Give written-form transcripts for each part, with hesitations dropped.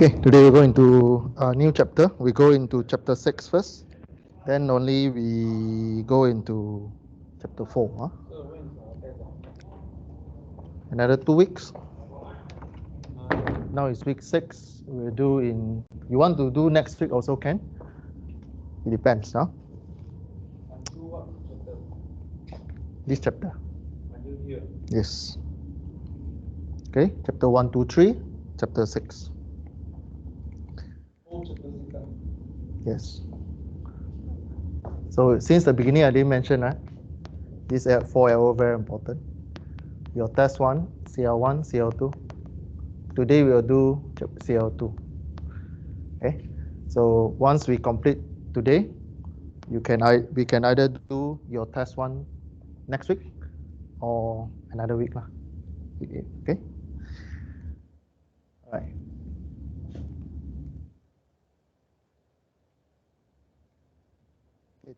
Okay, today we go into a new chapter. We go into chapter 6 first, then only we go into chapter 4. Another 2 weeks. Now it's week 6. We'll do in. You want to do next week also can. It depends, huh? This chapter. Yes. Okay, chapter 1, 2, 3, chapter 6. Yes. So since the beginning, I didn't mention, right? These 4 are very important. Your test 1, CL1, CL2. Today we will do CL2. Okay. So once we complete today, we can either do your test 1 next week or another week lah. Okay. All right.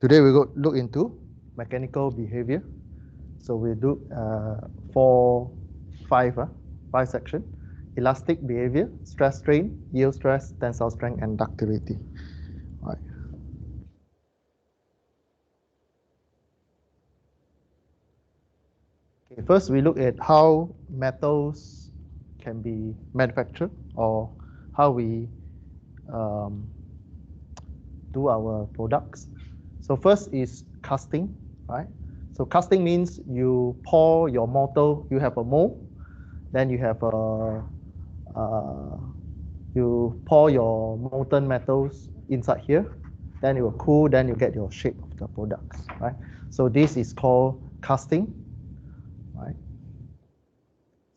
Today we go look into mechanical behavior. So we do 5 section: elastic behavior, stress strain, yield stress, tensile strength, and ductility. All right. Okay, first we look at how metals can be manufactured, or how we do our products. So first is casting, right? So casting means you pour your mortar. You have a mold, then you have you pour your molten metals inside here, then it will cool, then you get your shape of the products, right? So this is called casting, right?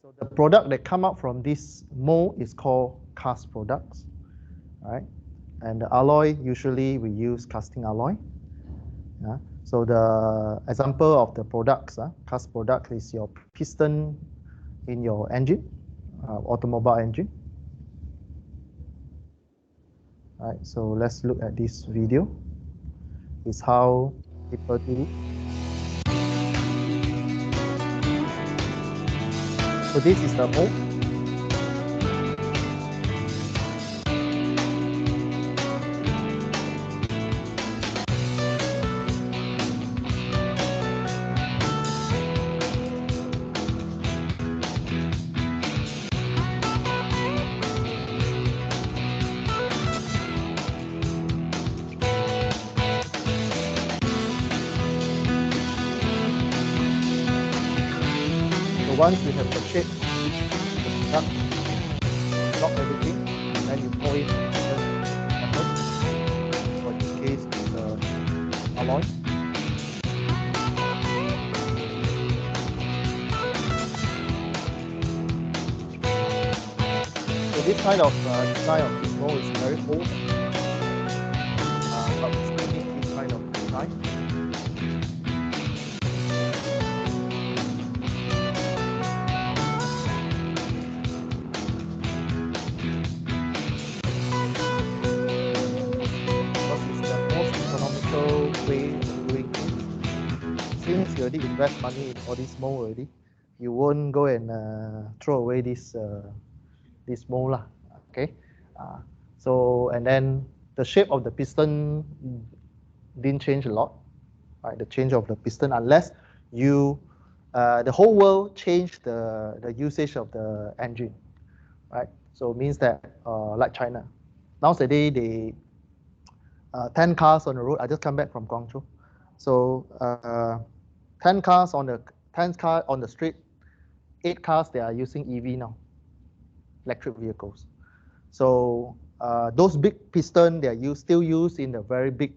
So the product that come out from this mold is called cast products, right? And the alloy, usually we use casting alloy. Yeah. So the example of the products, cast product, is your piston in your engine, automobile engine. All right, so let's look at this video. It's how people do. So this is the mold. Once you have the shape, the block everything, then you pour it metal. For this case, it's the alloy. So this kind of design of this mold is very old, but we still need this kind of design. Since you already invest money in all this mold already, you won't go and throw away this mold lah. Okay. So and then the shape of the piston didn't change a lot, right? The change of the piston, unless you the whole world changed the usage of the engine, right? So it means that like China, nowadays they 10 cars on the road. I just come back from Guangzhou. So 10 cars on the street, 8 cars they are using EV now, electric vehicles. So those big piston they are still used in the very big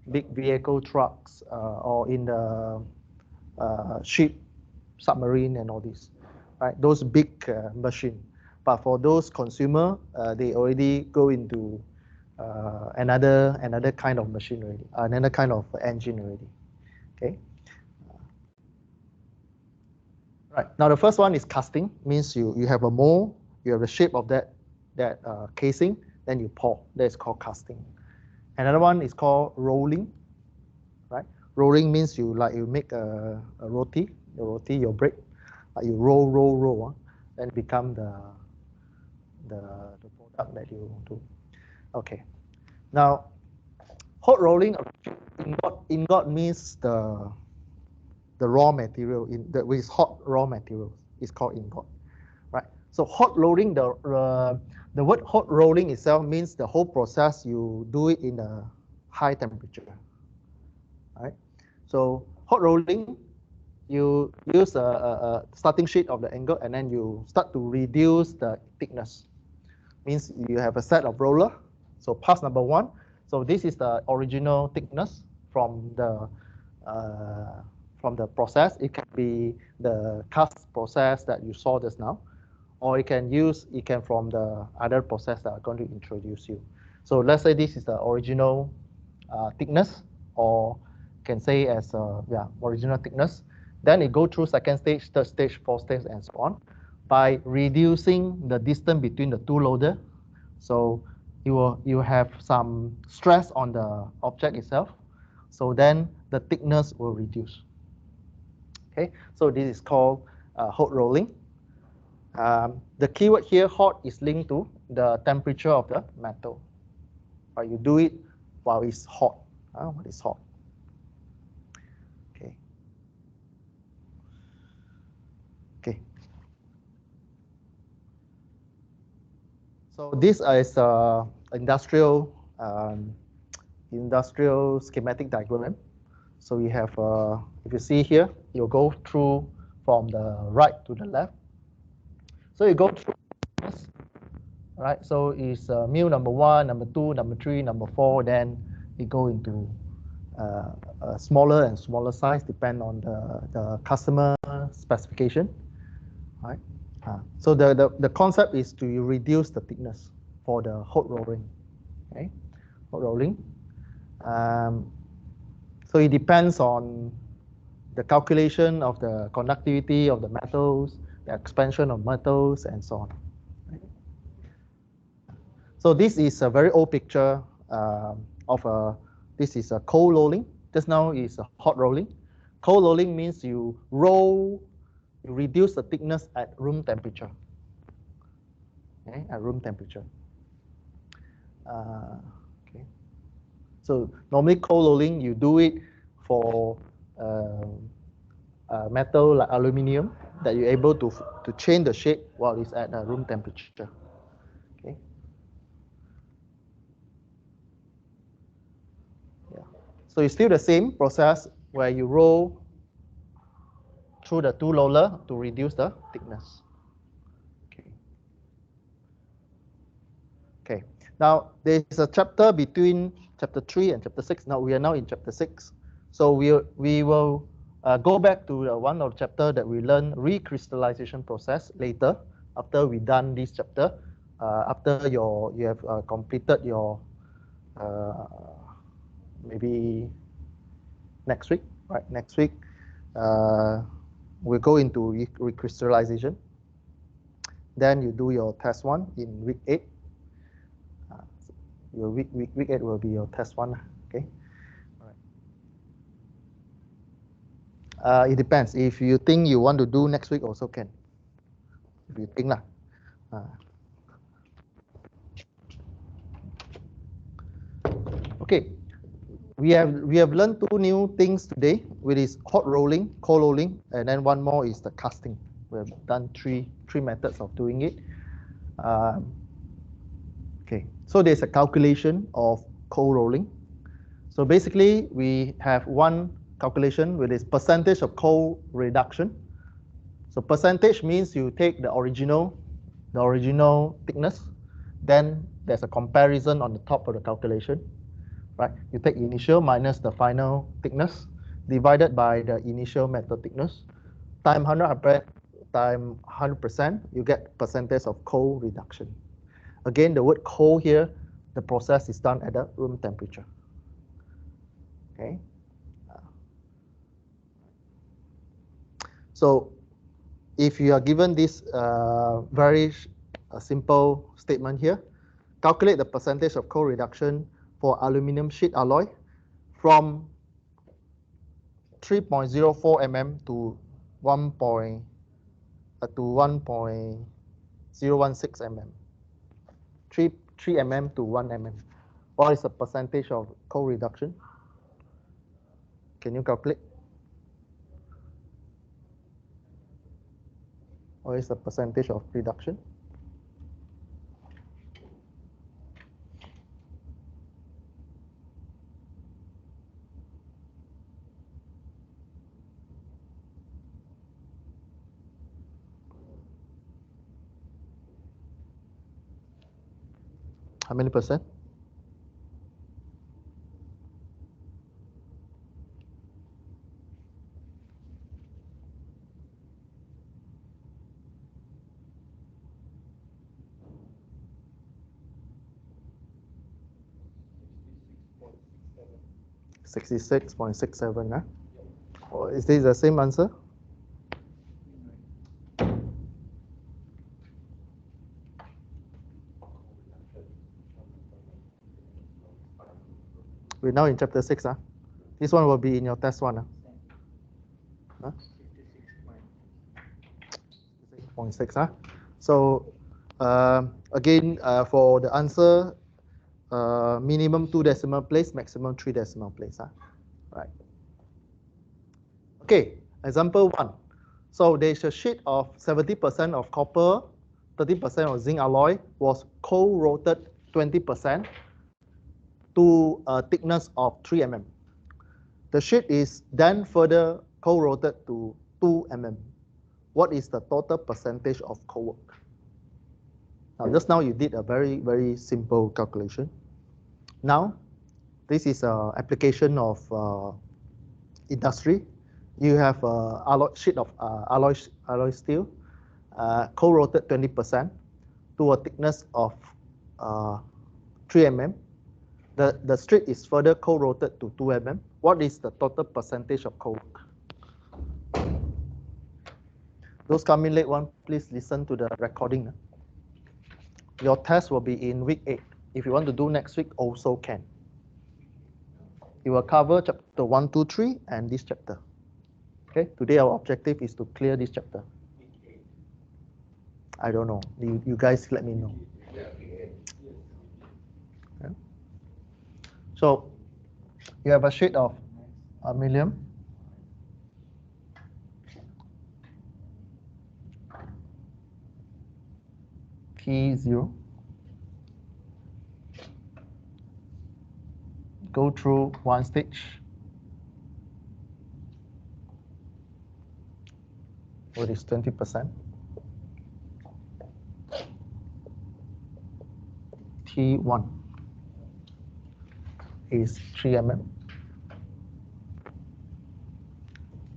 vehicle trucks or in the ship, submarine, and all this, right? Those big machine. But for those consumer, they already go into another kind of machine already, another kind of engine already. Okay. Right. Now the first one is casting. Means you have a mold, you have the shape of that casing, then you pour. That's called casting. Another one is called rolling. Right. Rolling means you make a roti, your bread. You roll, then become the product that you do. Okay. Now, hot rolling ingot means the raw material with hot raw materials is called ingot, right? So hot rolling, the word hot rolling itself means the whole process you do it in a high temperature, right? So hot rolling, you use a starting sheet of the ingot and then you start to reduce the thickness. Means you have a set of roller. So pass number 1. So this is the original thickness from the process. It can be the cast process that you saw just now, or it can from the other process that I'm going to introduce you. So let's say this is the original thickness, or can say as original thickness. Then it go through second stage, third stage, fourth stage, and so on, by reducing the distance between the two loader. So you have some stress on the object itself. So then the thickness will reduce. Okay, so this is called hot rolling. The keyword here, hot, is linked to the temperature of the metal. Right, you do it while it's hot. When it's hot. Okay. Okay. So this is industrial schematic diagram. So we have, if you see here, you go through from the right to the left. So you go through this, right? So it's mill number 1, number 2, number 3, number 4. Then you go into a smaller and smaller size, depend on the customer specification, right? So the concept is to reduce the thickness for the hot rolling. Okay, hot rolling. So it depends on the calculation of the conductivity of the metals, the expansion of metals, and so on. So this is a very old picture this is a cold rolling. Just now is a hot rolling. Cold rolling means you reduce the thickness at room temperature. Okay, at room temperature. Okay. So normally cold rolling, you do it for metal like aluminium that you're able to change the shape while it's at room temperature. Okay. Yeah. So it's still the same process where you roll through the two roller to reduce the thickness. Okay. Okay. Now there's a chapter between chapter 3 and chapter 6. Now we are now in chapter 6. So we will go back to one of the chapter that we learned, recrystallization process, later after we done this chapter. After you have completed your maybe next week, right? Next week we'll go into recrystallization. Then you do your test 1 in week 8. Your week 8 will be your test 1. Okay. It depends. If you think you want to do next week, also can. If you think lah. Okay. We have learned 2 new things today, which is hot rolling, cold rolling, and then one more is the casting. We have done three methods of doing it. Okay. So there's a calculation of cold rolling. So basically, we have one calculation with this percentage of cold reduction. So percentage means you take the original thickness, then there's a comparison on the top of the calculation, right? You take initial minus the final thickness divided by the initial metal thickness, time 100 time 100%, you get percentage of cold reduction. Again, the word cold here, the process is done at the room temperature. Okay. So if you are given this very simple statement here, calculate the percentage of cold reduction for aluminum sheet alloy from 3.04 mm to 1.016 mm. 3 mm to 1 mm. What is the percentage of co-reduction? Can you calculate? What is the percentage of reduction? How many percent? $66.67, huh? Or is this the same answer? We're now in chapter 6, huh? This one will be in your test one, huh? 6.6, huh? So again, for the answer, minimum 2 decimal place, maximum 3 decimal place, huh? Right. Okay, example 1. So there's a sheet of 70% of copper, 30% of zinc alloy was co-roted 20% to a thickness of 3 mm. The sheet is then further co-roted to 2 mm. What is the total percentage of co-work? Now, just now you did a very, very simple calculation. Now, this is an application of industry. You have a sheet of alloy steel, co-roted 20% to a thickness of 3 mm. The strip is further co-roted to 2 mm. What is the total percentage of co-work? Those coming late one, please listen to the recording. Your test will be in week 8. If you want to do next week, also can. It will cover chapter 1, 2, 3, and this chapter. Okay, today our objective is to clear this chapter. I don't know. You guys let me know. Yeah. So you have a sheet of aluminum. T0. Go through one stage. What is 20%? T1 is 3 mm.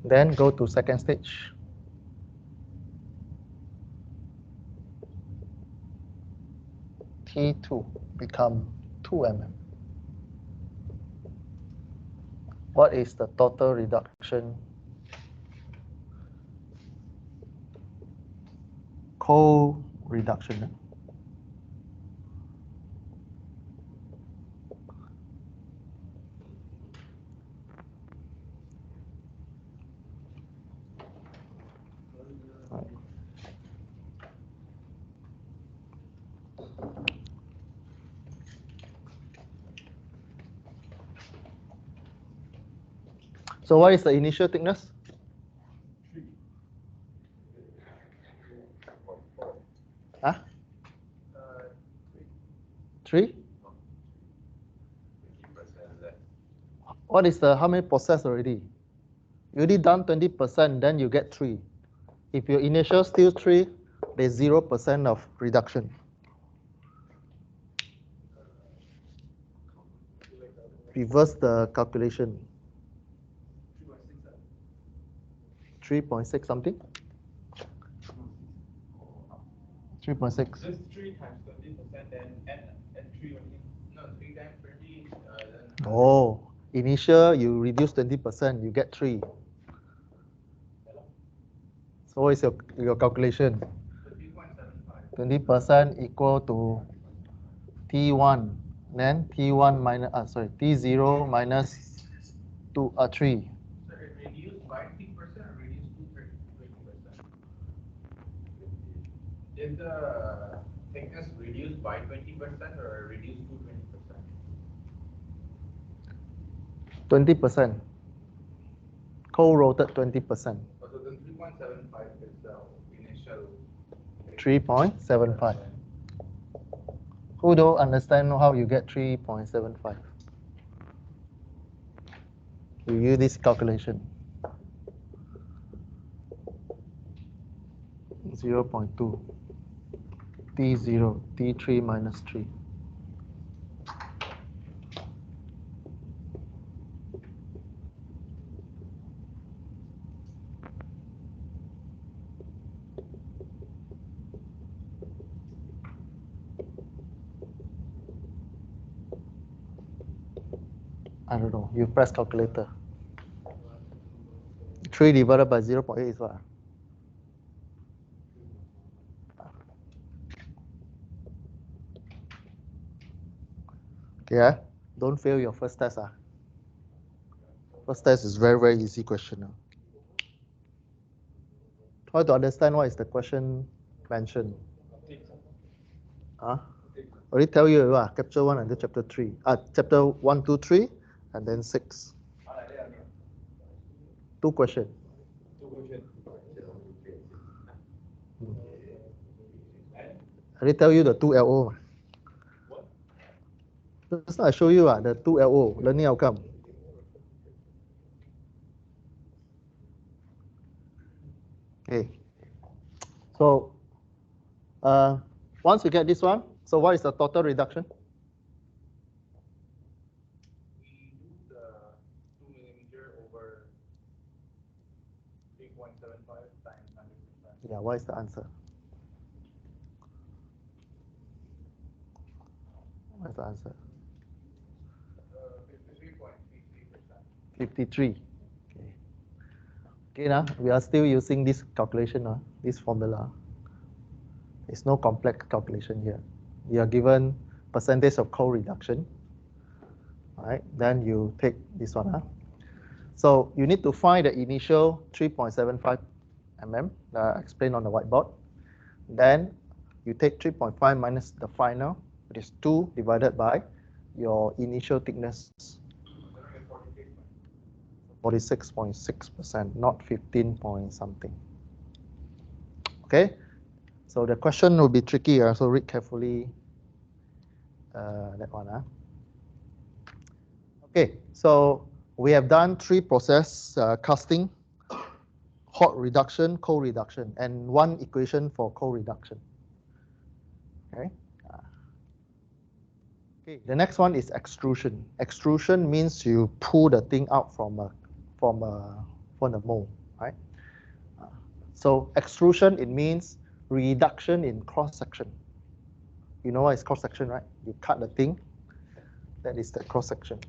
Then go to second stage. T2 become 2 mm. What is the total reduction? Co-reduction. So what is the initial thickness? 3? What is how many process already? You already done 20%, then you get 3. If your initial still 3, there's 0% of reduction. Reverse the calculation. 3.6 something? 3.6. Just 3 times 20%, then add 3 only. No, 3 times 20. Oh, initial you reduce 20%, you get 3. So what is your calculation? 20% equal to T1. Then T1 minus T0 minus 3. So it reduced by 10% or reduced to 20%? If the thickness reduced by 20% or reduced to 20%? 20%. Co-rotated 20%. So then 3.75 is the initial. 3.75. Who don't understand how you get 3.75? You use this calculation. 0.2. T0, T3 minus 3. I don't know. You press calculator. 3 divided by 0.8 is what? Okay, don't fail your first test. First test is very, very easy question. Try to understand what is the question mentioned. Already tell you, chapter 1 and then chapter 3. Chapter 1, 2, 3, and then 6. 2 questions. I already tell you the 2 LO. Just now I show you the 2 LO, learning outcome. Okay. So once you get this one, so what is the total reduction? We do the 2 millimeter over 3.75 times 100%. Yeah, what is the answer? What is the answer? 53.33%. 53. Okay. Okay, now we are still using this calculation, this formula. It's no complex calculation here. You are given percentage of co-reduction. All right, then you take this one. So you need to find the initial 3.75 mm that I explained on the whiteboard. Then you take 3.5 minus the final, which is 2 divided by your initial thickness. 46.6%, not 15 point something. Okay, so the question will be tricky, so read carefully that one. Okay, so we have done 3 process, casting, hot reduction, cold reduction, and 1 equation for cold reduction. Okay. Okay, the next one is extrusion. Extrusion means you pull the thing out from the mold, right? So extrusion, it means reduction in cross section. You know what is cross section, right? You cut the thing, that is the cross section.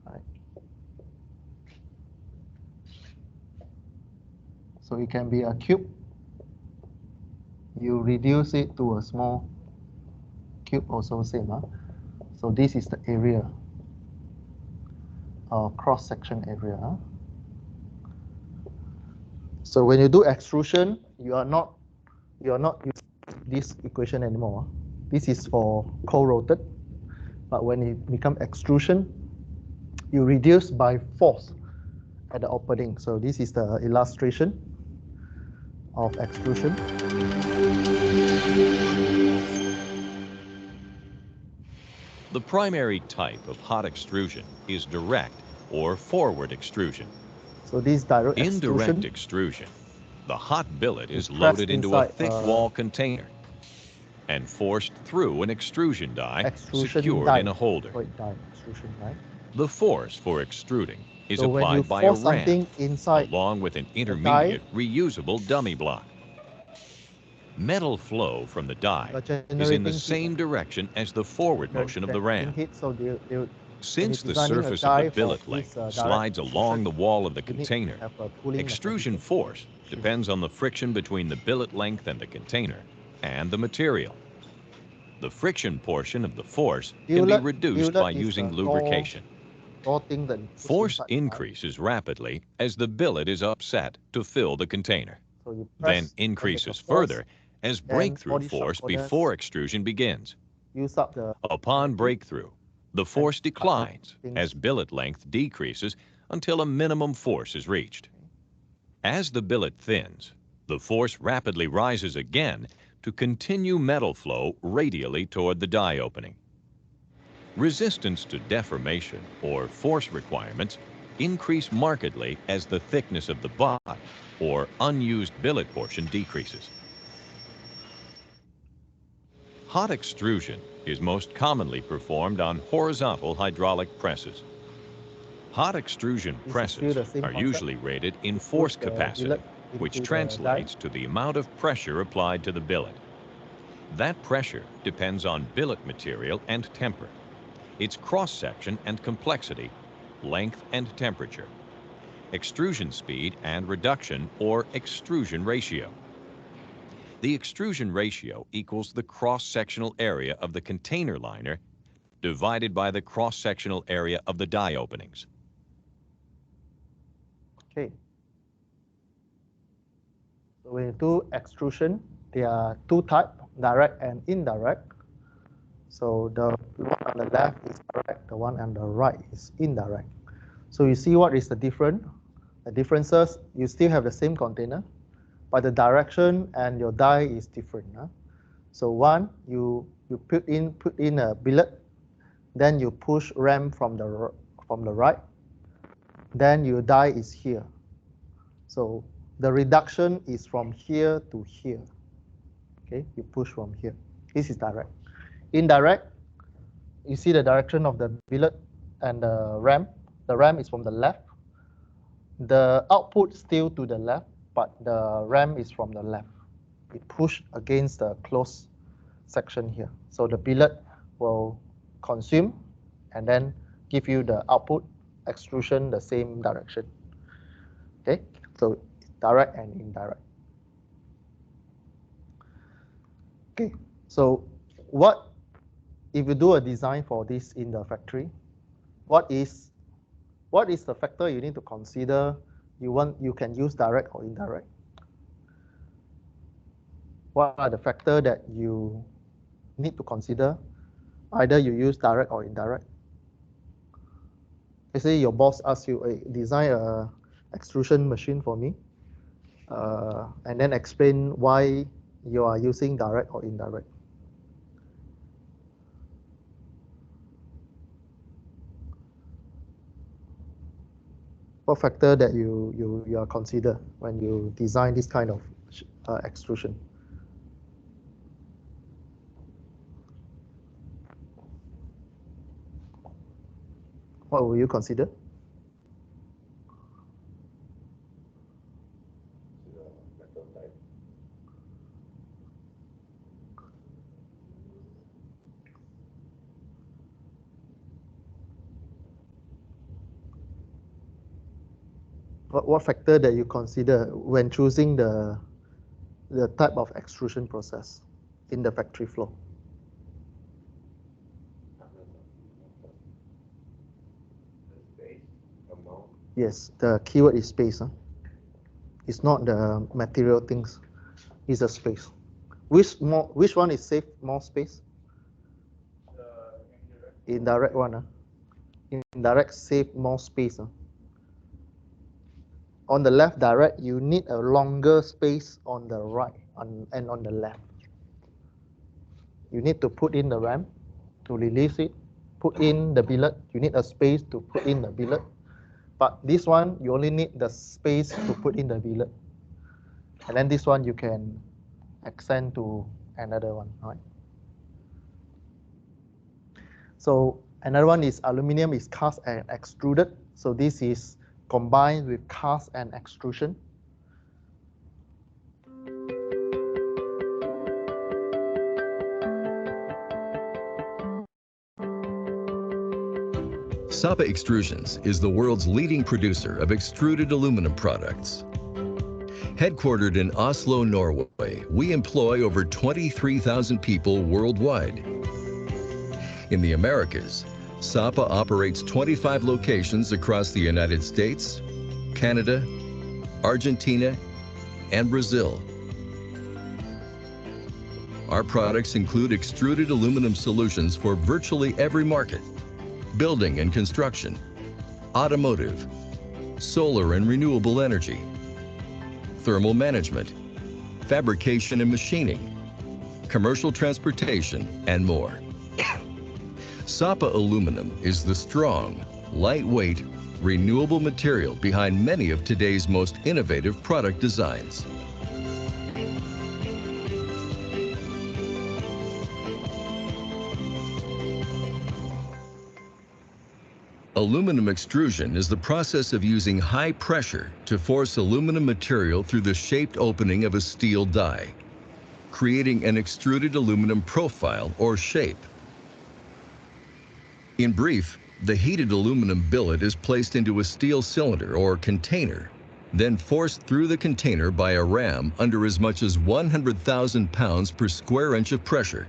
Right. So it can be a cube. You reduce it to a small cube, also same. So this is the area, cross section area. So when you do extrusion, you are not using this equation anymore. This is for co-rotated, but when it becomes extrusion, you reduce by force at the opening. So this is the illustration of extrusion. The primary type of hot extrusion is direct or forward extrusion. So this direct extrusion. In direct extrusion, the hot billet is loaded into a thick wall container and forced through an extrusion die secured in a holder. The force for extruding is applied by a ram along with an intermediate reusable dummy block. Metal flow from the die is in the same direction as the forward motion of the ram. Since the surface of the billet length slides along the wall of the container, extrusion force depends on the friction between the billet length and the container and the material. The friction portion of the force can be reduced by using lubrication. Force increases rapidly as the billet is upset to fill the container, then increases further as breakthrough force before extrusion begins. Upon breakthrough, the force declines as billet length decreases until a minimum force is reached. As the billet thins, the force rapidly rises again to continue metal flow radially toward the die opening. Resistance to deformation or force requirements increase markedly as the thickness of the butt or unused billet portion decreases. Hot extrusion is most commonly performed on horizontal hydraulic presses. Hot extrusion presses are usually rated in force capacity, which translates to the amount of pressure applied to the billet. That pressure depends on billet material and temper, its cross-section and complexity, length and temperature, extrusion speed and reduction or extrusion ratio. The extrusion ratio equals the cross-sectional area of the container liner divided by the cross-sectional area of the die openings. Okay. So when you do extrusion, there are two types, direct and indirect. So the one on the left is direct, the one on the right is indirect. So you see what is the difference? The differences, you still have the same container, but the direction and your die is different. Huh? So one, you put in a billet, then you push ram from the right, then your die is here. So the reduction is from here to here. Okay, you push from here. This is direct. Indirect, you see the direction of the billet and the ram. The ram is from the left. The output still to the left, but the ram is from the left. It pushed against the closed section here. So the billet will consume and then give you the output, extrusion, the same direction. Okay, so direct and indirect. Okay, so what if you do a design for this in the factory? What is the factor you need to consider? You can use direct or indirect. What are the factors that you need to consider? Either you use direct or indirect. Let's say your boss asks you, hey, design a extrusion machine for me, and then explain why you are using direct or indirect. What factor that you are consider when you design this kind of extrusion? What will you consider? What factor that you consider when choosing the type of extrusion process in the factory floor? Yes, the keyword is space. Huh? It's not the material things. It's the space. Which one is save more space? Indirect one. Huh? Indirect save more space. Huh? On the left direct, you need a longer space on the right and on the left. You need to put in the ram to release it. Put in the billet. You need a space to put in the billet. But this one, you only need the space to put in the billet. And then this one, you can extend to another one. Right? So another one is aluminum is cast and extruded. So this is combined with cast and extrusion. Sapa Extrusions is the world's leading producer of extruded aluminum products. Headquartered in Oslo, Norway, we employ over 23,000 people worldwide. In the Americas, Sapa operates 25 locations across the United States, Canada, Argentina, and Brazil. Our products include extruded aluminum solutions for virtually every market: building and construction, automotive, solar and renewable energy, thermal management, fabrication and machining, commercial transportation, and more. Sapa aluminum is the strong, lightweight, renewable material behind many of today's most innovative product designs. Aluminum extrusion is the process of using high pressure to force aluminum material through the shaped opening of a steel die, creating an extruded aluminum profile or shape. In brief, the heated aluminum billet is placed into a steel cylinder or container, then forced through the container by a ram under as much as 100,000 pounds per square inch of pressure.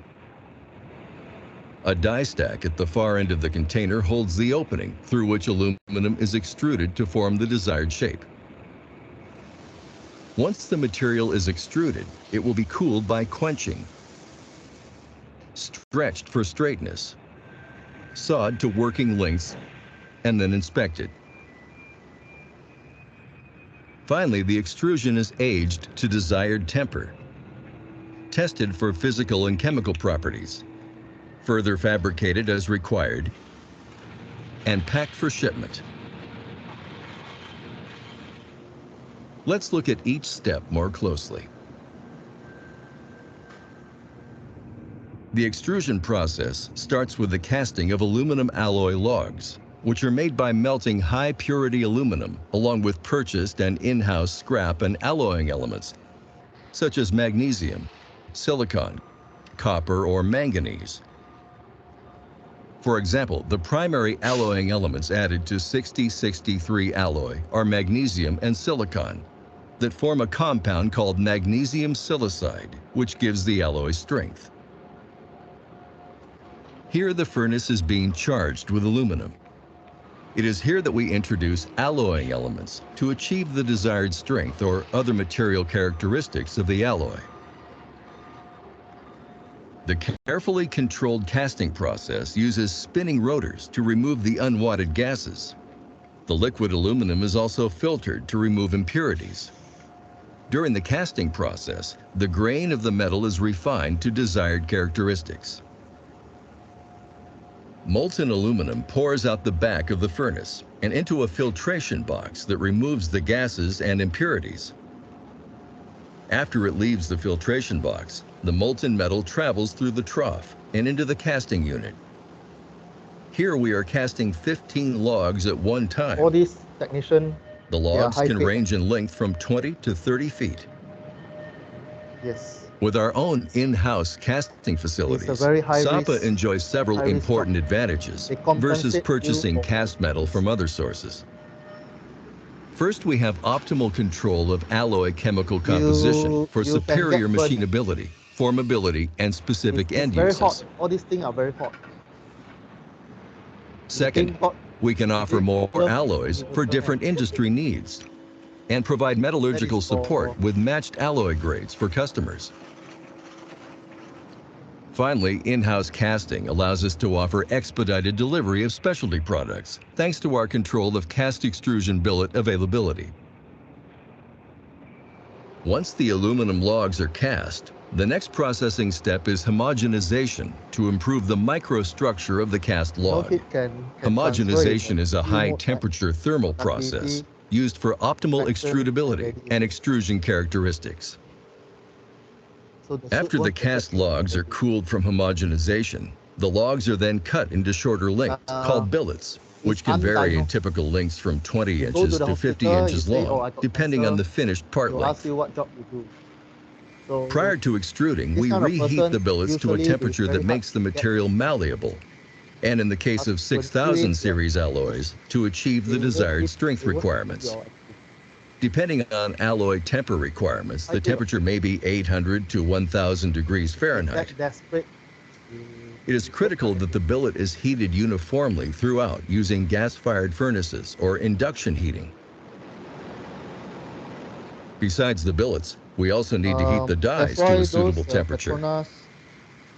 A die stack at the far end of the container holds the opening through which aluminum is extruded to form the desired shape. Once the material is extruded, it will be cooled by quenching, stretched for straightness, sawed to working lengths, and then inspected. Finally, the extrusion is aged to desired temper, tested for physical and chemical properties, further fabricated as required, and packed for shipment. Let's look at each step more closely. The extrusion process starts with the casting of aluminum alloy logs, which are made by melting high-purity aluminum along with purchased and in-house scrap and alloying elements, such as magnesium, silicon, copper, or manganese. For example, the primary alloying elements added to 6063 alloy are magnesium and silicon that form a compound called magnesium silicide, which gives the alloy strength. Here the furnace is being charged with aluminum. It is here that we introduce alloying elements to achieve the desired strength or other material characteristics of the alloy. The carefully controlled casting process uses spinning rotors to remove the unwanted gases. The liquid aluminum is also filtered to remove impurities. During the casting process, the grain of the metal is refined to desired characteristics. Molten aluminum pours out the back of the furnace and into a filtration box that removes the gases and impurities. After it leaves the filtration box, the molten metal travels through the trough and into the casting unit. Here we are casting 15 logs at one time. All these technicians, the logs can range in length from 20 to 30 feet. Yes. With our own in-house casting facilities, Sapa enjoys several important advantages versus purchasing cast metal from other sources. First, we have optimal control of alloy chemical composition for superior machinability, formability, and specific end uses. Very hot. All these things are very hot. Second, we can offer more alloys for different industry needs and provide metallurgical support with matched alloy grades for customers. Finally, in-house casting allows us to offer expedited delivery of specialty products, thanks to our control of cast extrusion billet availability. Once the aluminum logs are cast, the next processing step is homogenization to improve the microstructure of the cast log. Homogenization is a high-temperature thermal process used for optimal extrudability and extrusion characteristics. After the cast logs are cooled from homogenization, the logs are then cut into shorter lengths called billets, which can vary in typical lengths from 20 inches to 50 inches long, depending on the finished part length. Prior to extruding, we reheat the billets to a temperature that makes the material malleable, and in the case of 6000 series alloys, to achieve the desired strength requirements. Depending on alloy temper requirements, the temperature may be 800 to 1000 degrees Fahrenheit. It is critical that the billet is heated uniformly throughout using gas-fired furnaces or induction heating. Besides the billets, we also need to heat the dies to a suitable temperature.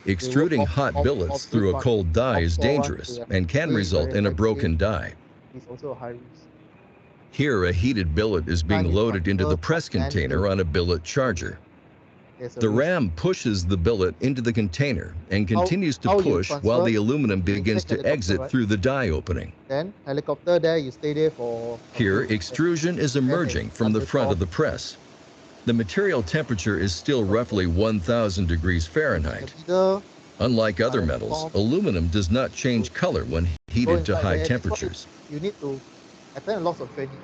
Extruding hot billets through a cold die is dangerous and can result in a broken die. It's also a high risk. Here, a heated billet is being loaded into the press container on a billet charger. The ram pushes the billet into the container and continues to push while the aluminum begins to exit through the die opening. Then helicopter there, you stay there for... Here, extrusion is emerging from the front of the press. The material temperature is still roughly 1,000 degrees Fahrenheit. Unlike other metals, aluminum does not change color when heated to high temperatures. You need to attend lots of training.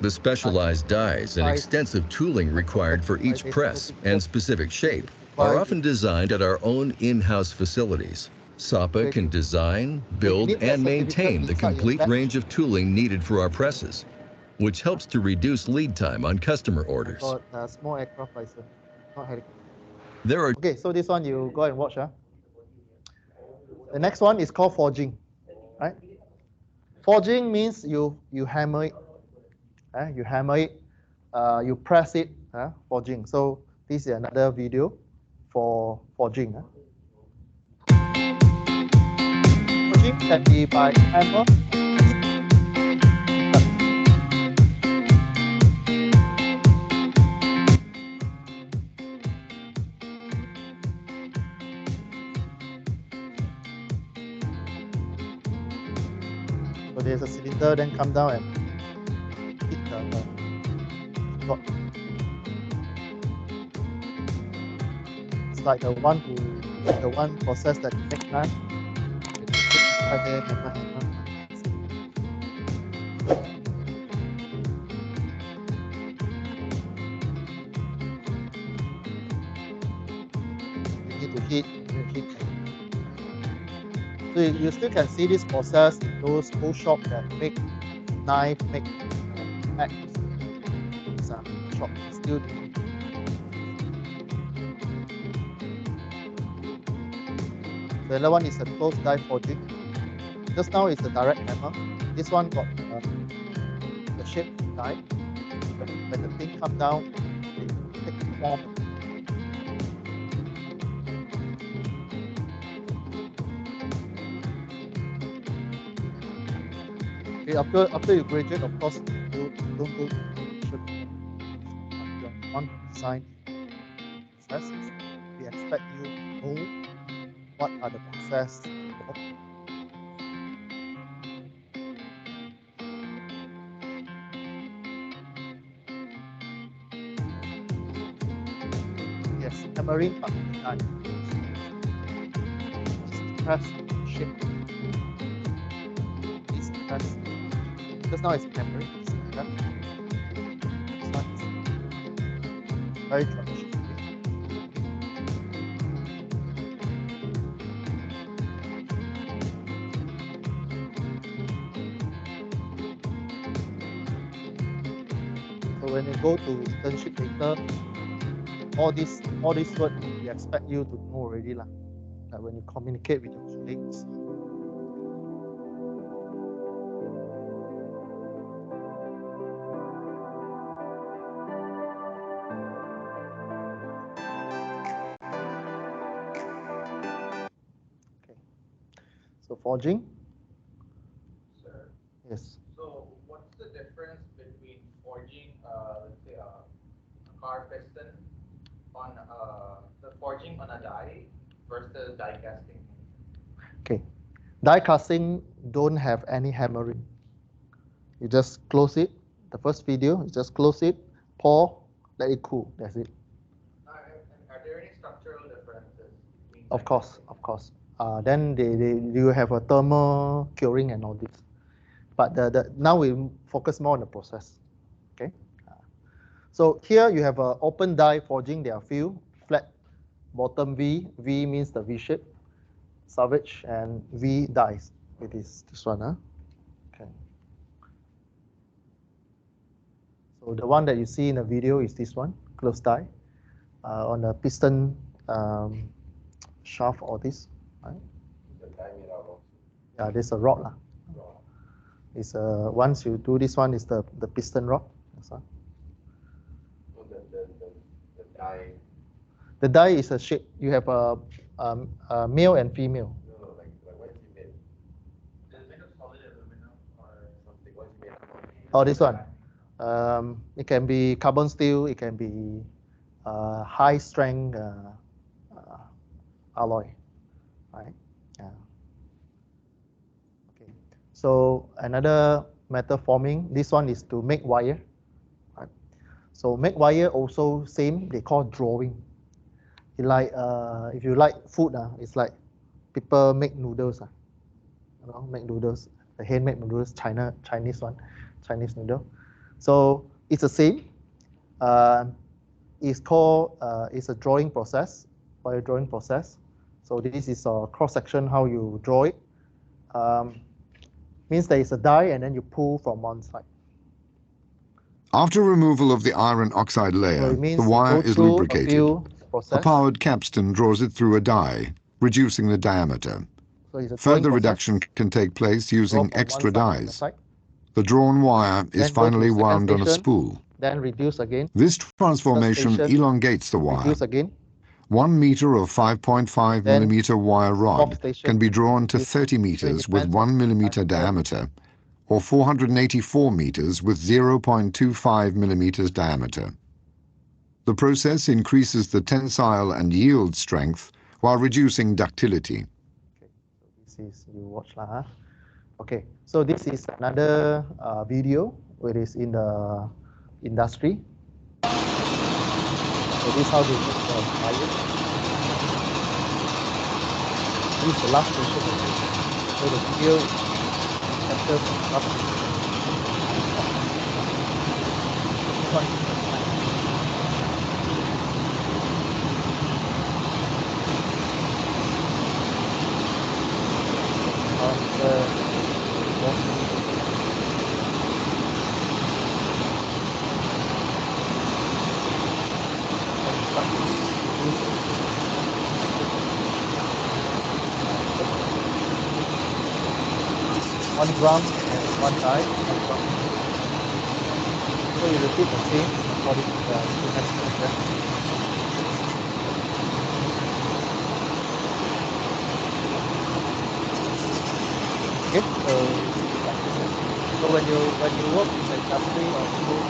The specialized dies and extensive tooling required for each press and specific shape are often designed at our own in-house facilities. SAPA can design, build, and maintain the complete range of tooling needed for our presses, which helps to reduce lead time on customer orders. Small aircraft license, not helicopter. There are... Okay, so this one you go and watch. The next one is called forging, right? Forging means you hammer it. You hammer it, you press it, forging. So this is another video for forging. Forging can be by hammer. So there's a cylinder, then come down and hit the rod. It's like the one process that make knife. You need to hit. So you still can see this process in those old shops that make knife, make axe. Some shop still do. The other one is a closed die forging. Just now it's a direct hammer. This one got the shape die. When the thing comes down, it takes the form. Okay, after you graduate, of course, you don't go on design processes. We expect you to know what are the processes. Yes, hammering part design. Press shape. This press. Because now it's hammering. Very traditional. So when you go to internship later, all this work we expect you to know already lah. Like when you communicate with your colleagues. So forging. Sir. Yes. So what's the difference between forging, let's say a car piston on the forging on a die versus die casting? Okay. Die casting don't have any hammering. You just close it. The first video, you just close it, pour, let it cool. That's it. Are there any structural differences? Of course. Then you have a thermal curing and all this. But now we focus more on the process. Okay. So here you have an open die forging. There are few flat bottom V. V means the V shape. Salvage and V dies. It is this one. Okay. So the one that you see in the video is this one, closed die, on the piston shaft or this. Right? Yeah, there's a rod. It's once you do this one, is the piston rod. So the die is a shape. You have a male and female. No, like what is it made? Is it made of solid aluminum or something? What is it made of? Oh, this one. It can be carbon steel. It can be high strength alloy, right? Yeah. Okay. So another metal forming. This one is to make wire. Right? So make wire also same. They call drawing. It like if you like food, it's like people make noodles. You know, make noodles. The handmade noodles, Chinese one, Chinese noodle. So it's the same. It's called it's a drawing process, wire drawing process. So this is a cross section how you draw it. Means there is a die and then you pull from one side. After removal of the iron oxide layer, the wire is lubricated. A powered capstan draws it through a die, reducing the diameter. So further reduction can take place using extra dies. The drawn wire is finally wound on a spool. Then reduce again. This transformation elongates the wire. Reduce again. 1 meter of 5.5 millimeter wire rod can be drawn to 30 meters with 1 millimeter diameter, or 484 meters with 0.25 millimeters diameter. The process increases the tensile and yield strength while reducing ductility. Okay, so this is, you watch lah, huh? Okay, so this is another video where it's in the industry. So this is how they make the wire. This is the last station. So the video captures the last station. One drum and one die, one drum. So you repeat the same according to the schematic. Okay, so when you work in the industry or school,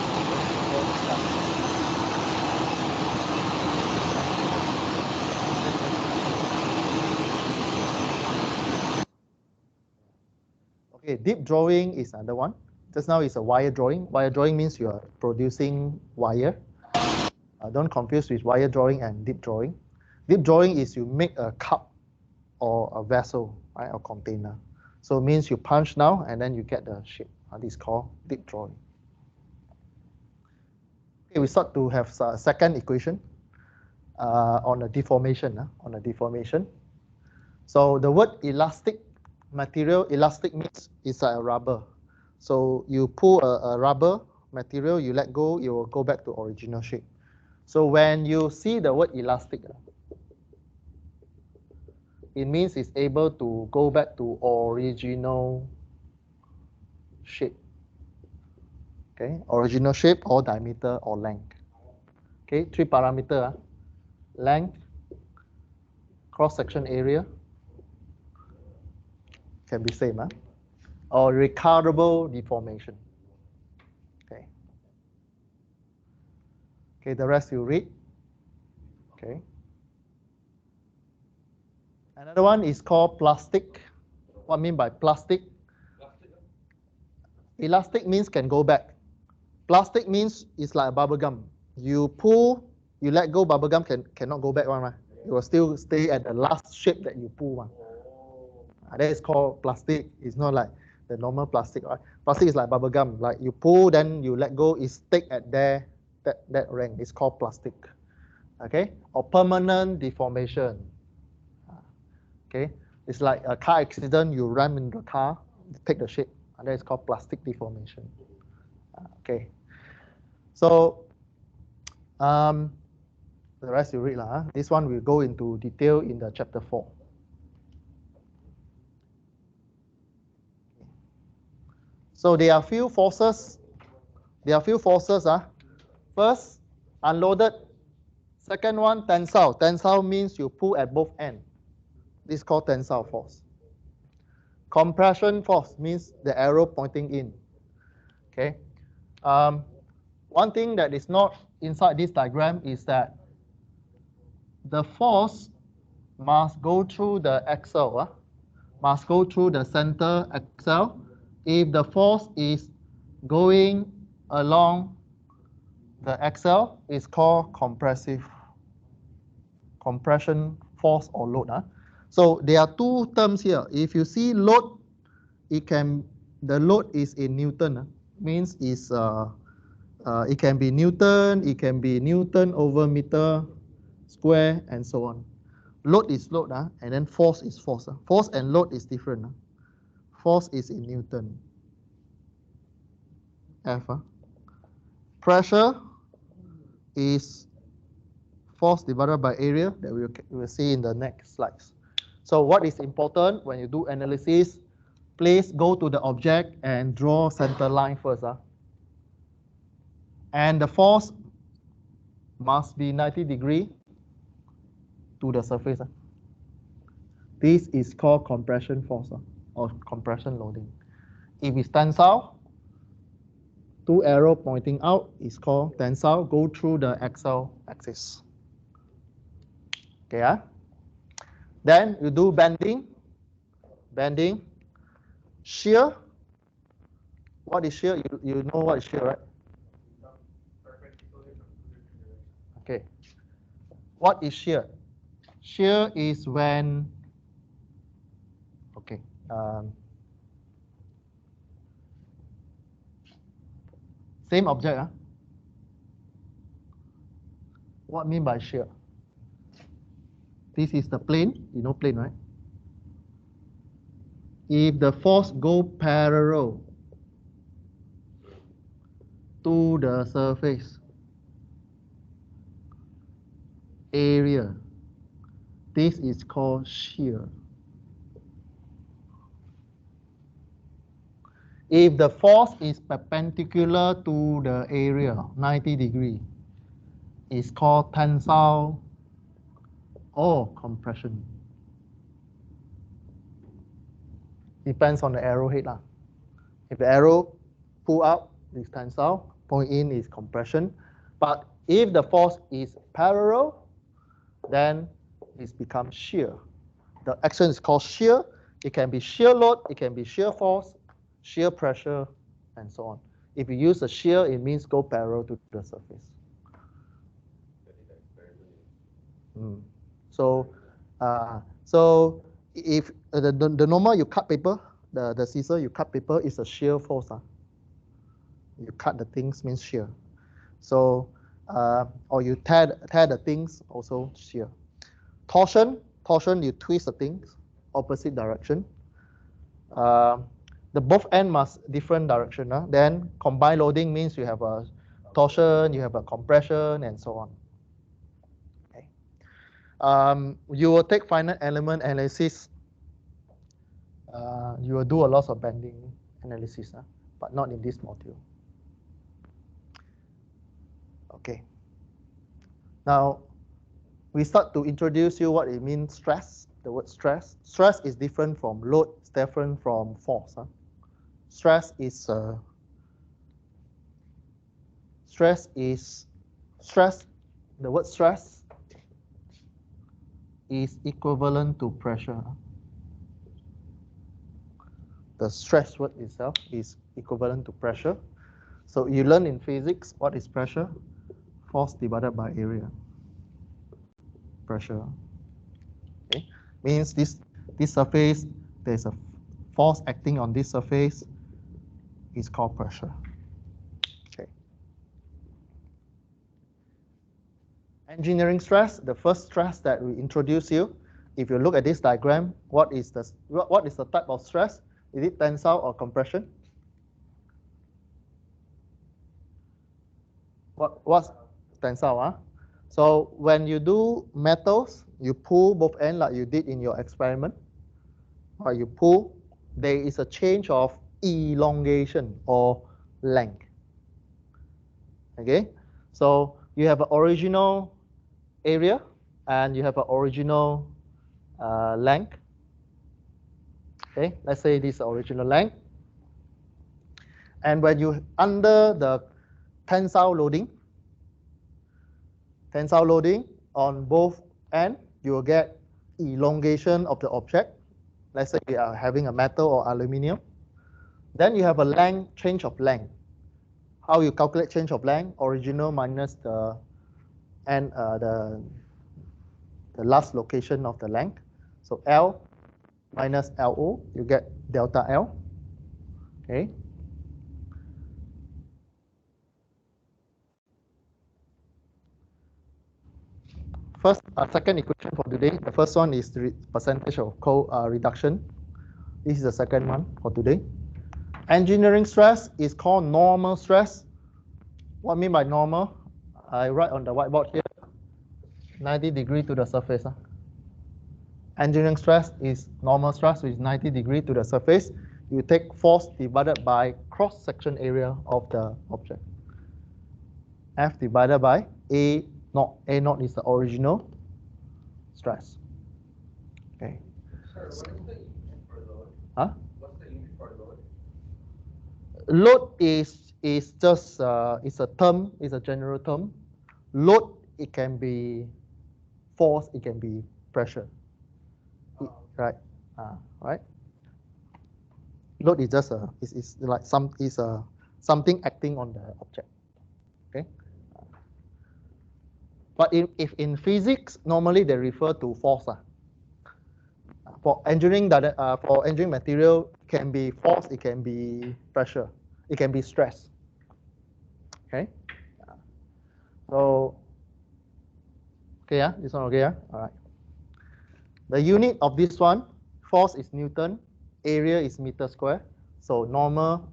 okay, deep drawing is another one. Just now is a wire drawing. Wire drawing means you are producing wire. Don't confuse with wire drawing and deep drawing. Deep drawing is you make a cup or a vessel, right, or container. So it means you punch now and then you get the shape. This is called deep drawing. Okay, we start to have a second equation on the deformation. On the deformation. So the word elastic material, elastic means it's like a rubber. So you pull a rubber material, you let go, it will go back to original shape. So when you see the word elastic, it means it's able to go back to original shape. Okay, original shape or diameter or length. Okay, 3 parameters: length, cross-section area, can be same, or recoverable deformation. Okay. Okay, the rest you read. Okay. Another one is called plastic. What I mean by plastic? Elastic means can go back. Plastic means it's like a bubble gum. You pull, you let go, bubble gum cannot go back one, right? It will still stay at the last shape that you pull one. That is called plastic. It's not like the normal plastic, right? Plastic is like bubble gum. Like you pull, then you let go, it stick at there, that rank. It's called plastic. Okay? Or permanent deformation. Okay? It's like a car accident, you ram in the car, take the shape. And that is called plastic deformation. Okay. So the rest you read lah. This one will go into detail in the chapter 4. So there are few forces. First, unloaded. Second one, tensile. Tensile means you pull at both ends. This is called tensile force. Compression force means the arrow pointing in. Okay. One thing that is not inside this diagram is that the force must go through the axle, must go through the center axle. If the force is going along the axle, it's called compression force or load. So there are two terms here. If you see load, the load is in Newton. Means is it can be Newton over meter square and so on. Load is load, and then force is force. Force and load is different. Force is in Newton. F. Pressure is force divided by area that we will see in the next slides. So what is important when you do analysis, please go to the object and draw center line first. And the force must be 90 degrees to the surface. This is called compression force or compression loading. If it's tensile, two arrow pointing out is called tensile, go through the axial axis. Okay. Then you do bending. Shear. What is shear? You know what is shear, right? Okay. What is shear? Shear is when, okay, same object. What I mean by shear? This is the plane. You know plane, right? If the force go parallel to the surface area, this is called shear. If the force is perpendicular to the area, 90 degrees, it's called tensile or compression. Depends on the arrowhead. If the arrow pull out, it's tensile, point in is compression. But if the force is parallel, then it becomes shear. The action is called shear. It can be shear load, it can be shear force, shear pressure, and so on. If you use a shear, it means go parallel to the surface. So if the normal you cut paper, the scissor you cut paper is a shear force. You cut the things means shear. So or you tear the things, also shear. Torsion you twist the things opposite direction. The both end must different direction. Then combined loading means you have a torsion, you have a compression, and so on. You will take finite element analysis. You will do a lot of bending analysis, but not in this module. Okay. Now, we start to introduce you what it means stress, the word stress. Stress is different from load, it's different from force. Stress, the word stress is equivalent to pressure. The stress word itself is equivalent to pressure. So you learn in physics what is pressure? Force divided by area. Pressure. Okay, means this surface, there's a force acting on this surface, is called pressure. Okay. Engineering stress, the first stress that we introduce you. If you look at this diagram, what is the type of stress? Is it tensile or compression? What's tensile? So when you do metals, you pull both ends like you did in your experiment. Or you pull, there is a change of elongation or length. Okay, so you have an original area and you have an original length. Okay, let's say this original length. And when you under the tensile loading on both ends, you will get elongation of the object. Let's say we are having a metal or aluminum. Then you have a length, change of length. How you calculate change of length? Original minus the last location of the length. So L minus LO, you get delta L. Okay. Second equation for today. The first one is the percentage of reduction. This is the second one for today. Engineering stress is called normal stress. What I mean by normal? I write on the whiteboard here, 90 degrees to the surface. Engineering stress is normal stress, which is 90 degrees to the surface. You take force divided by cross-section area of the object. F divided by A naught. A naught is the original stress. Okay. Sir, what's the unit for load? Huh? What's the unit for load? Load is just it's a term, it's a general term. Load, it can be force, it can be pressure. Right. Right. Load is just is like something acting on the object. Okay. But if in physics, normally they refer to force. For engineering material, it can be force, it can be pressure, it can be stress. Okay. So, okay, yeah, this one okay, yeah, all right. The unit of this one, force is Newton, area is meter square. So normal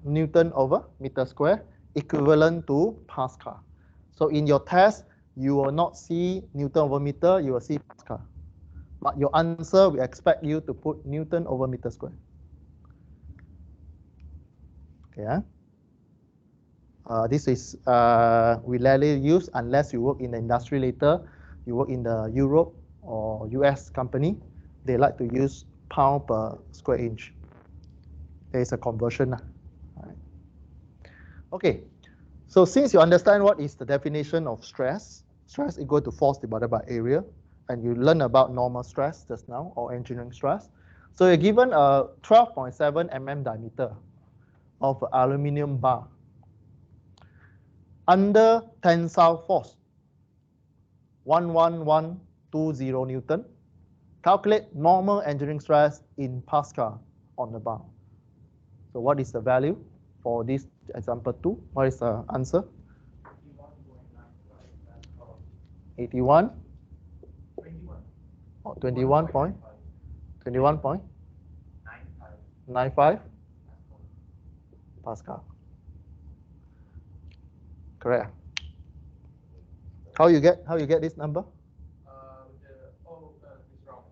Newton over meter square equivalent to Pascal. So in your test, you will not see Newton over meter, you will see Pascal. But your answer, we expect you to put Newton over meter square. Okay, yeah? This is we rarely use unless you work in the industry later, you work in the Europe or US company, they like to use pound per square inch. There is a conversion. Right. Okay, so since you understand what is the definition of stress, stress equal to force divided by area, and you learn about normal stress just now, or engineering stress. So you're given a 12.7 mm diameter of aluminum bar under tensile force, 11120 Newton. Calculate normal engineering stress in Pascal on the bar. So what is the value for this example 2? What is the answer? 81? 21.95 Pascal. Correct. How you get this number? It's wrong.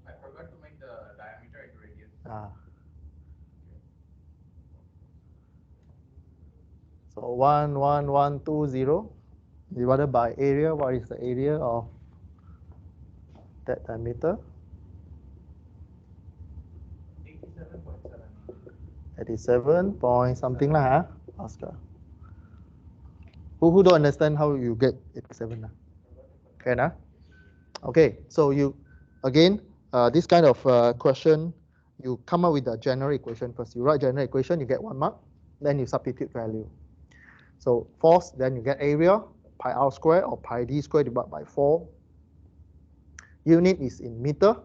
I forgot to make the diameter into radius. So 11120 divided by area. What is the area of that diameter? 87 point something lah, Oscar. Who don't understand how you get 87 lah? Okay, nah? Okay, so you again this kind of question, you come up with the general equation first. You write general equation, you get 1 mark, then you substitute value. So force, then you get area, pi r square or pi d square divided by 4. Unit is in meter.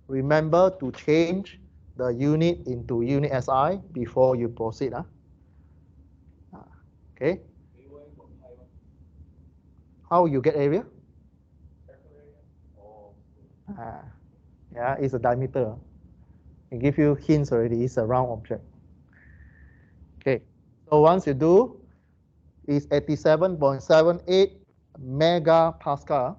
Remember to change the unit into unit SI before you proceed. Okay. How you get area? Yeah, it's a diameter. It gives you hints already. It's a round object. Okay. So once you do, it's 87.78 megapascal.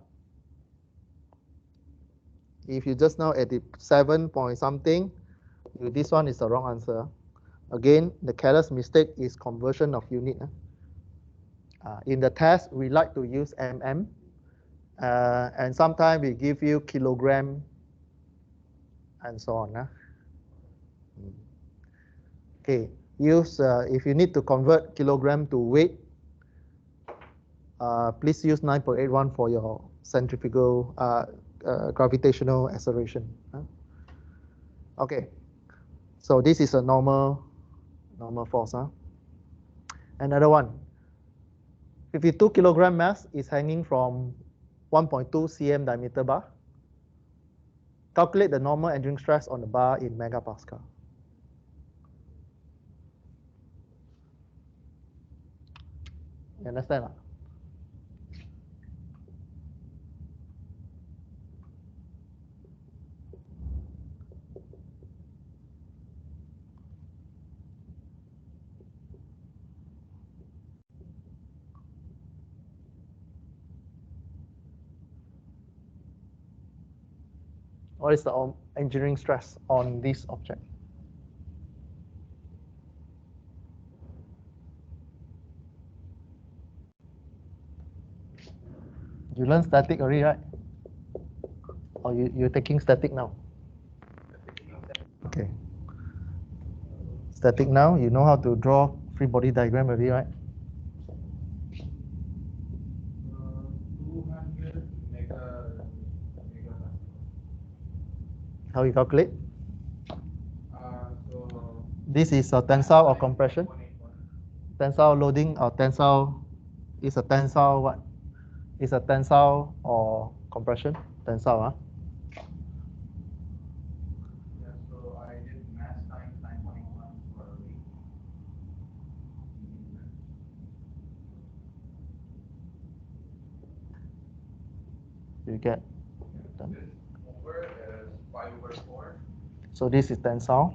If you just now 87 point something, this one is the wrong answer. Again, the careless mistake is conversion of unit. In the test, we like to use mm, And sometimes we give you kilogram and so on. Okay, use if you need to convert kilogram to weight, please use 9.81 for your centrifugal gravitational acceleration. Okay, so this is a normal force. Another one, 52 kilogram mass is hanging from 1.2 cm diameter bar. Calculate the normal engineering stress on the bar in megapascal. You understand? What is the engineering stress on this object? You learned static already, right? Or you're taking static now? Okay. Static now, you know how to draw free body diagram already, right? 200 mega. How you calculate? So this is a tensile or compression? Tensile loading or tensile is a tensile what? Is a tensile or compression? Tensile, huh? Yeah, so I did mass times 9.1 for weight. You get This over is 5/4. So this is tensile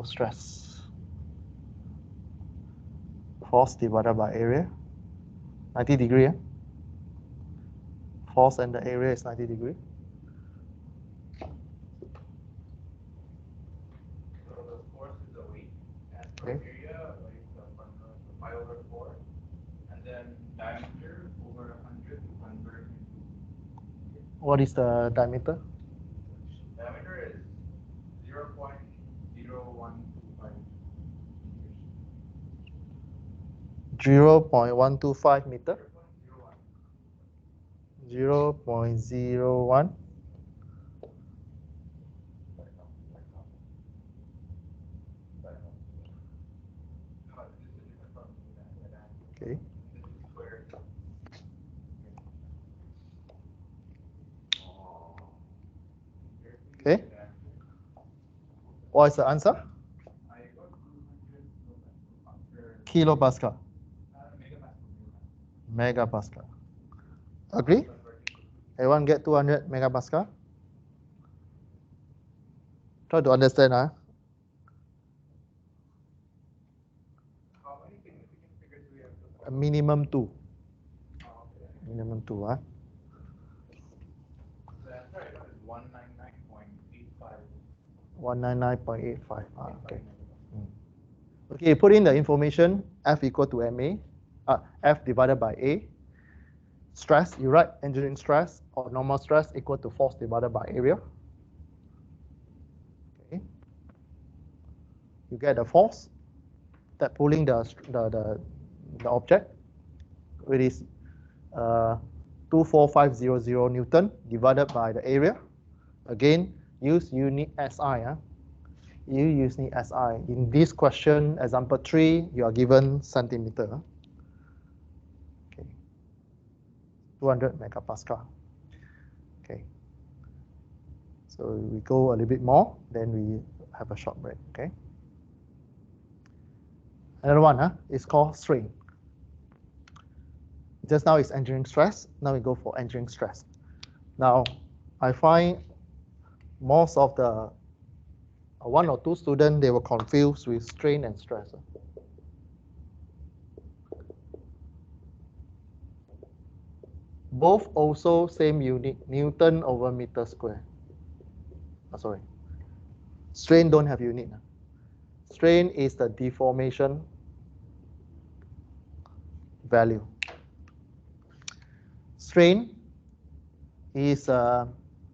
stress, force divided by area, 90 degree. Force and the area is 90 degree. So the force is the weight, and for area, like 5/4, and then diameter over 100 to convert into. What is the diameter? Diameter is 0.0125 meters. 0.125 meter. 0.01. Okay. Okay. What is the answer? Kilopascal. Megapascal. Agree? Everyone get 200 megapascal? Try to understand. How many significant figures do we have to A minimum 2. okay. Minimum 2. The answer I got is 199.85. 199.85. Okay. Okay, put in the information F equal to MA, F divided by A. Stress, you write engineering stress or normal stress equal to force divided by area. Okay. You get the force that pulling the object, which is 24500 Newton divided by the area. Again, use unit SI. You use unit SI. In this question, example 3, you are given centimeter. Okay. 200 megapascal. Okay. So we go a little bit more, then we have a short break. Okay. Another one is called strain. Just now it's engineering stress. Now we go for engineering stress. Now, I find most of the 1 or 2 students, they were confused with strain and stress. Both also same unit, Newton over meter square. Sorry. Strain don't have unit. Strain is the deformation value. strain is a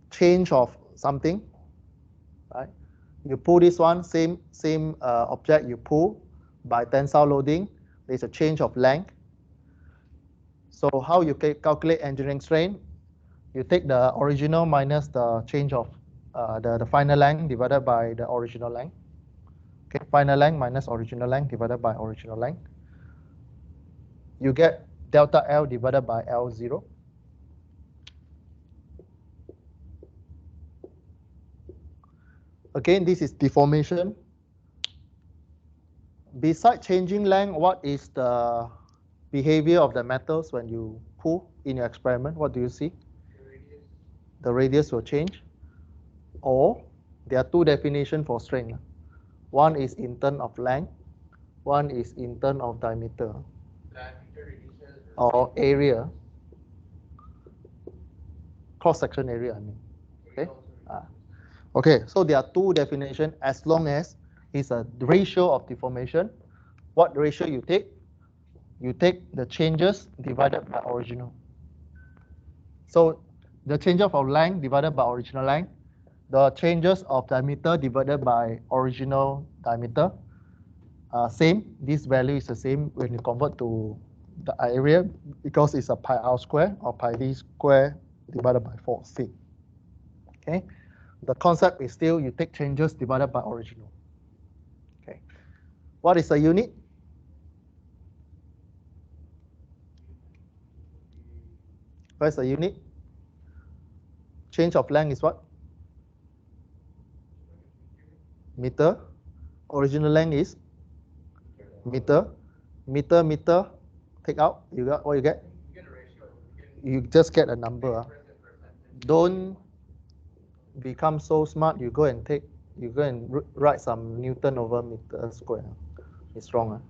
change of something, right? You pull this one, same object you pull by tensile loading. There's a change of length. So how you calculate engineering strain? You take the original minus the change of the final length divided by the original length. Okay, final length minus original length divided by original length. You get delta L divided by L0. Again, this is deformation. Besides changing length, what is the behavior of the metals when you pull in your experiment? What do you see? The radius will change. Or there are two definitions for strain. One is in terms of length, one is in terms of diameter. Or area. Cross-section area, I mean. Okay? Okay, so there are two definitions as long as it's a ratio of deformation. What ratio you take? You take the changes divided by original. So the change of length divided by original length, the changes of diameter divided by original diameter, same. This value is the same when you convert to the area because it's a pi r square or pi d square divided by 4c. Okay. The concept is still you take changes divided by original. Okay. What is a unit? What is a unit? Change of length is what? Meter. Original length is meter. Meter. Take out. You got what you get? You just get a number. Don't become so smart. You go and write some Newton over meter square. It's wrong.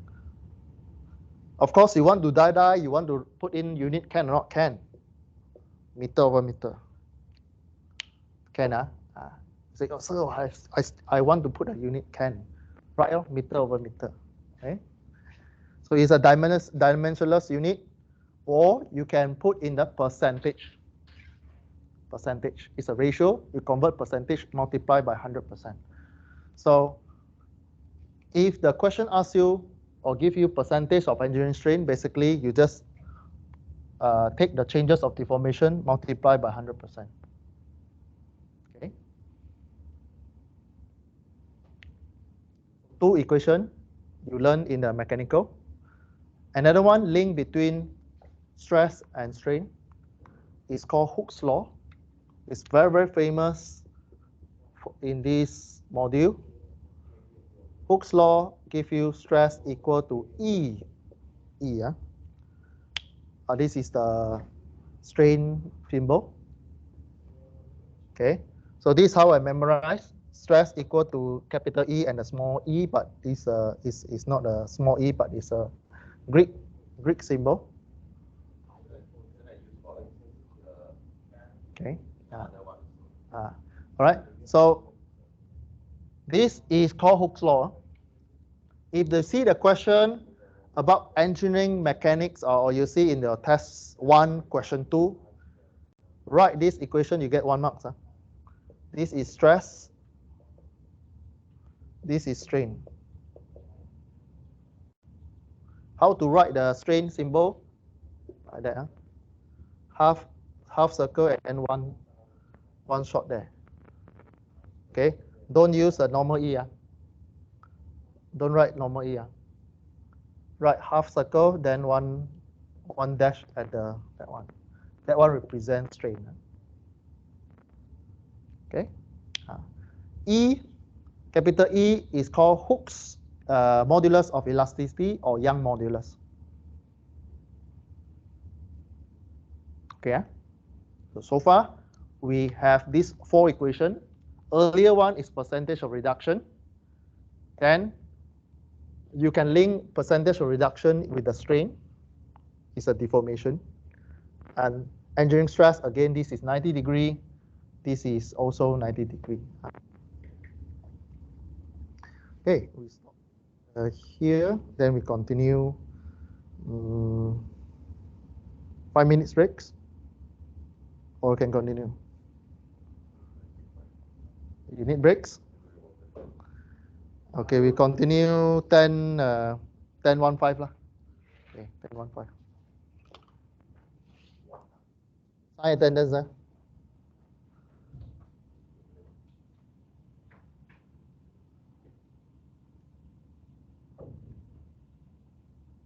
Of course, you want to die. You want to put in unit, can or not can. Meter over meter. Can say, oh, so I want to put a unit, can. Right, meter over meter. Okay. So it's a dimensionless unit, or you can put in the percentage. Percentage is a ratio. You convert percentage, multiply by 100%. So if the question asks you or give you percentage of engineering strain, basically you just take the changes of deformation, multiply by 100%. Okay. Two equations you learn in the mechanical. Another one, link between stress and strain, is called Hooke's law. It's very, very famous in this module. Hooke's law gives you stress equal to E. This is the strain symbol. Okay, so this is how I memorize. Stress equal to capital E and a small e, but this is not a small e, but it's a Greek symbol. Okay. All right. So this is called Hooke's law. If they see the question about engineering mechanics, or you see in the test 1, question 2, write this equation, you get 1 mark. This is stress. This is strain. How to write the strain symbol? Like that. Half circle and then one shot there. Okay. Don't use a normal E. Don't write normal E. Write half circle, then one dash at that one. That one represents strain. Okay. E, capital E, is called Hooke's modulus of elasticity or Young modulus. Okay. So far, we have these 4 equations. Earlier one is percentage of reduction. Then you can link percentage of reduction with the strain. It's a deformation. And engineering stress, again, this is 90 degree. This is also 90 degree. Okay, we stop here. Then we continue 5 minutes breaks. or can continue? You need breaks? Okay, we continue 10, 10:15 lah. Okay, 10:15. Sign attendance.